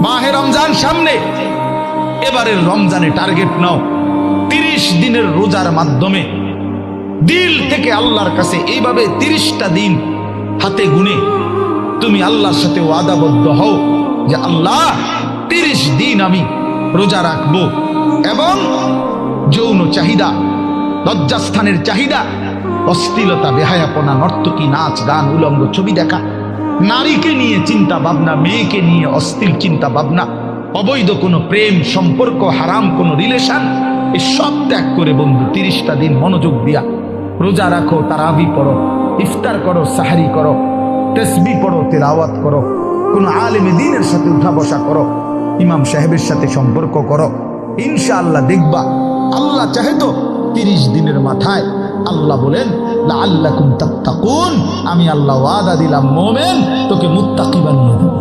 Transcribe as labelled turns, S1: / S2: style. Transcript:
S1: মাহে রমজান সামনে, এবারের রমজানে টার্গেট নাও 30 দিনের রোজার মাধ্যমে দিল থেকে আল্লাহর কাছে এইভাবে 30টা দিন হাতে গুনে তুমি আল্লাহর সাথে ওয়াদাবদ্ধ হও যে আল্লাহ 30 দিন আমি রোজা রাখবো। এবং যৌন চাহিদা, লজ্জাস্থানের চাহিদা, অশ্লীলতা, বেহায়াপনা, নর্তকী, নাচ গান, উলঙ্গ ছবি দেখা, নারীকে নিয়ে চিন্তা ভাবনা, মেয়েকে নিয়ে অশ্লীল চিন্তা ভাবনা, অবৈধ কোনো প্রেম সম্পর্ক, হারাম কোনো রিলেশন, এই সব ত্যাগ করে বন্ধু 30টা দিন মনোযোগ দিয়া রোজা রাখো, তারাবি পড়ো, ইফতার করো, সাহারি করো, তাসবিহ পড়ো, তিলাওয়াত করো, কোনো আলেমে দ্বীনের সাথে উঠা বসা করো, ইমাম সাহেবের সাথে সম্পর্ক করো। ইনশাআল্লাহ দেখবা আল্লাহ চাহে তো 30 দিনের মাথায় আল্লাহ বলেন লাআল্লাকুম তাত্তাকুন, আমি আল্লাহ ওয়াদা দিলাম মোমেন তোকে মুত্তাকি বানিয়ে দেব।